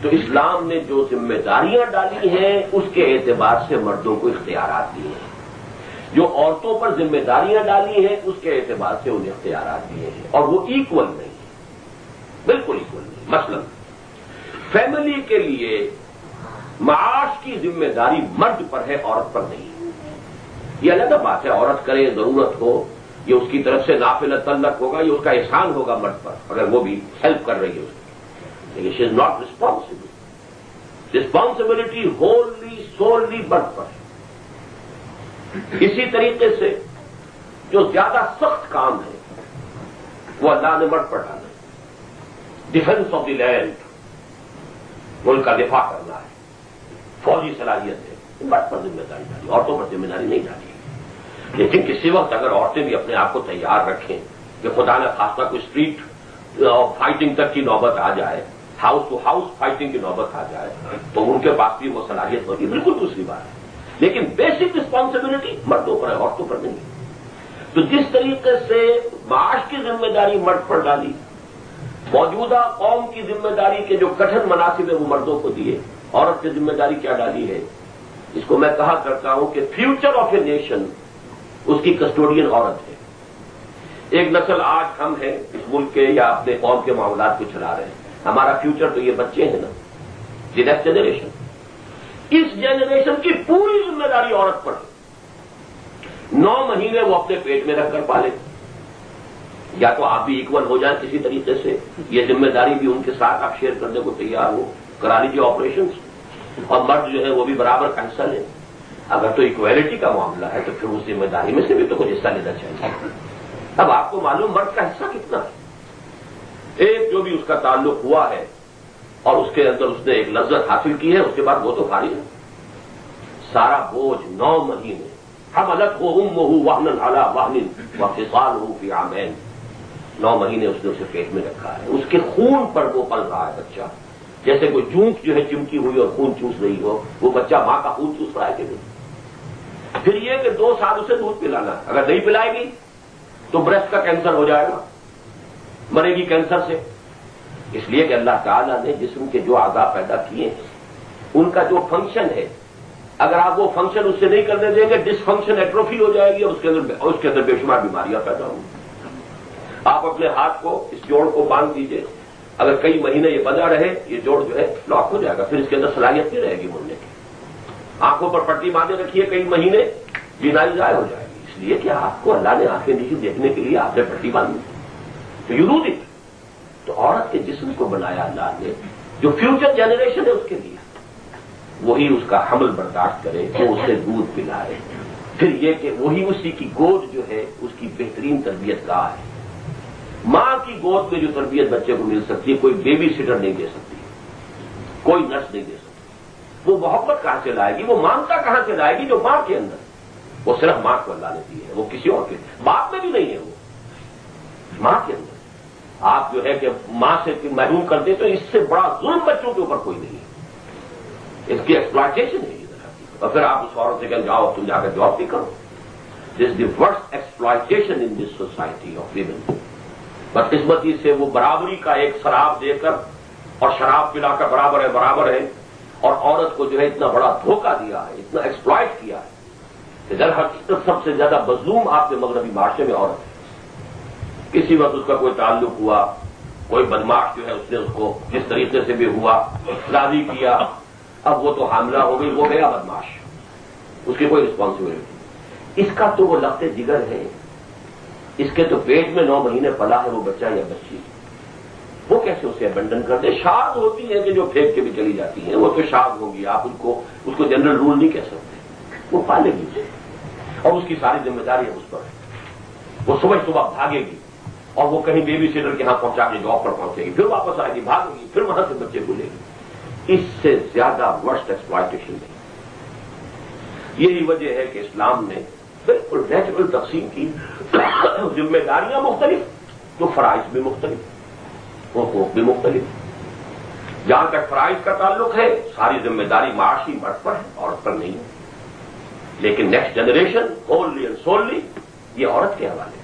تو اسلام نے جو ذمہ داریاں ڈالی ہیں اس کے اعتبار سے مردوں کو اختیارات دیے ہیں، جو عورتوں پر ذمہ داریاں ڈالی ہیں اس کے اعتبار سے انہیں اختیارات دیے ہیں، اور وہ ایکول نہیں ہے، بالکل ایکول نہیں۔ مثلا فیملی کے لیے معاش کی ذمہ داری مرد پر ہے، عورت پر نہیں۔ یہ علیحدہ بات ہے، عورت کرے، ضرورت ہو، یہ اس کی طرف سے نافل تعلق ہوگا، یہ اس کا احسان ہوگا مرد پر اگر وہ بھی ہیلپ کر رہی ہے اس کی، لیکن she is not responsible, responsibility wholly solely مرد پر ہے۔ اسی طریقے سے جو زیادہ سخت کام ہے وہ اللہ نے مرد پر ڈالا ہے، ڈیفینس آف دی لینڈ، ملک کا دفاع کرنا ہے، فوجی صلاحیت ہے، مرد پر ذمہ داری ڈالی، عورتوں پر ذمہ داری نہیں ڈالی۔ لیکن کسی وقت اگر عورتیں بھی اپنے آپ کو تیار رکھیں کہ خدا نہ خاصہ کوئی اسٹریٹ فائٹنگ تک کی نوبت آ جائے، ہاؤس ٹو ہاؤس فائٹنگ کی نوبت آ جائے، تو ان کے پاس بھی وہ صلاحیت ہوتی ہے، بالکل دوسری بات ہے۔ لیکن بیسک رسپانسبلٹی مردوں پر ہے، عورتوں پر نہیں۔ تو جس طریقے سے معاش کی ذمہ داری مرد پر ڈالی، موجودہ قوم کی ذمہ داری کے جو کٹھن مناصب ہیں وہ مردوں کو دیے، عورت کی ذمہ داری کیا ڈالی ہے؟ اس کو میں کہا کرتا ہوں کہ فیوچر آف اے نیشن اس کی کسٹوڈین عورت ہے۔ ایک نسل آج ہم ہیں اس ملک کے یا اپنے قوم کے معاملات کو چلا رہے ہیں، ہمارا فیوچر تو یہ بچے ہیں نا، یہ نیکسٹ جنریشن۔ اس جنریشن کی پوری ذمہ داری عورت پر ہے۔ 9 مہینے وہ اپنے پیٹ میں رکھ کر پالے، یا تو آپ بھی ایکول ہو جائیں کسی طریقے سے، یہ ذمہ داری بھی ان کے ساتھ آپ شیئر کرنے کو تیار ہو، کرا لیجیے آپریشنز، اور مرد جو ہے وہ بھی برابر کا حصہ لے۔ اگر تو ایکویلٹی کا معاملہ ہے تو پھر اس ذمہ داری میں سے بھی تو کچھ حصہ لینا چاہیے۔ اب آپ کو معلوم مرد کا حصہ کتنا ہے؟ ایک جو بھی اس کا تعلق ہوا ہے اور اس کے اندر اس نے ایک لذت حاصل کی ہے، اس کے بعد وہ تو فارغ ہے۔ سارا بوجھ 9 مہینے حملت ہو امہ وہنا علی وہن وفصالہ فی عامین، 9 مہینے اس نے اسے پیٹ میں رکھا ہے، اس کے خون پر وہ پل رہا ہے بچہ، جیسے کوئی جونک جو ہے چمکی ہوئی اور خون چوس رہی ہو، وہ بچہ ماں کا خون چوس رہا ہے کہ نہیں؟ پھر یہ کہ 2 سال اسے دودھ پلانا، اگر نہیں پلائے گی تو بریسٹ کا کینسر ہو جائے گا، مرے گی کینسر سے۔ اس لیے کہ اللہ تعالیٰ نے جسم کے جو اعضاء پیدا کیے ہیں ان کا جو فنکشن ہے، اگر آپ وہ فنکشن اس سے نہیں کرنے دیں گے، ڈس فنکشن ایٹروفی ہو جائے گی اور اس کے اندر بے شمار بیماریاں پیدا ہوں گی۔ آپ اپنے ہاتھ کو، اس جوڑ کو باندھ دیجئے، اگر کئی مہینے یہ بندھا رہے، یہ جوڑ جو ہے لاک ہو جائے گا، پھر اس کے اندر صلاحیت نہیں رہے گی مڑنے کی۔ آنکھوں پر پٹی باندھے رکھیے کئی مہینے، بینائی ضائع ہو جائے گی، اس لیے کہ آپ کو اللہ نے آنکھیں نہیں دیکھنے کے لیے آپ نے پٹی باندھی، تو یو نو اٹ۔ تو عورت کے جسم کو بنایا اللہ نے، جو فیوچر جنریشن ہے اس کے لیے، وہی اس کا حمل برداشت کرے، وہ اسے دودھ پلائے، پھر یہ کہ وہی اسی کی گود جو ہے اس کی بہترین تربیت گاہ ہے۔ ماں کی گود میں جو تربیت بچے کو مل سکتی ہے کوئی بیبی سٹر نہیں دے سکتی، کوئی نرس نہیں دے سکتی۔ وہ محبت کہاں سے لائے گی، وہ مامتا کہاں سے لائے گی جو ماں کے اندر، وہ صرف ماں کو اللہ نے دی ہے، وہ کسی اور کے باپ میں بھی نہیں ہے، وہ ماں کے اندر۔ آپ جو ہے کہ ماں سے محروم کر دیں تو اس سے بڑا ظلم بچوں کے اوپر کوئی نہیں ہے، اس کی ایکسپلائٹیشن ہے یہ، اور پھر آپ اس عورت سے کہیں جاؤ تم جا کر جاب بھی کرو۔ This is the worst exploitation in this society of women. بدقسمتی سے وہ برابری کا ایک شراب دے کر اور شراب پلا کر برابر ہے، اور عورت کو جو ہے اتنا بڑا دھوکہ دیا ہے، اتنا ایکسپلائٹ کیا ہے کہ در حقیقت سب سے زیادہ مظلوم آپ کے مغربی معاشرے میں عورت ہے۔ کسی وقت اس کا کوئی تعلق ہوا، کوئی بدماش جو ہے اس نے اس کو جس طریقے سے بھی ہوا راضی کیا، اب وہ تو حاملہ ہو گئی، وہ گیا بدماش، اس کی کوئی رسپانسبلٹی۔ اس کا تو وہ لخت جگر ہے، اس کے تو پیٹ میں 9 مہینے پلا ہے وہ بچہ یا بچی، وہ کیسے اسے ابنڈن کر دے؟ شاد ہوتی ہیں کہ جو پھینک کے بھی چلی جاتی ہیں، وہ تو شاد ہوگی، آپ اس کو جنرل رول نہیں کہہ سکتے، وہ پالے گی اسے، اور اس کی ساری ذمہ داری ہے اس پر۔ وہ صبح بھاگے گی اور وہ کہیں بیبی سیٹر کے ہاں پہنچا کے جاب پر پہنچے گی، پھر واپس آئے گی، بھاگے گی، پھر وہاں سے بچے کو لے گی۔ اس سے زیادہ ورسٹ ایکسپلائٹیشن نہیں۔ یہی وجہ ہے کہ اسلام نے بالکل نیچرل تقسیم کی، ذمہ داریاں مختلف تو فرائض بھی مختلف، حقوق بھی مختلف۔ جہاں تک فرائض کا تعلق ہے ساری ذمہ داری معاشی مرد پر ہے، عورت پر نہیں ہے، لیکن نیکسٹ جنریشن ہوللی اینڈ سوللی یہ عورت کے حوالے ہے۔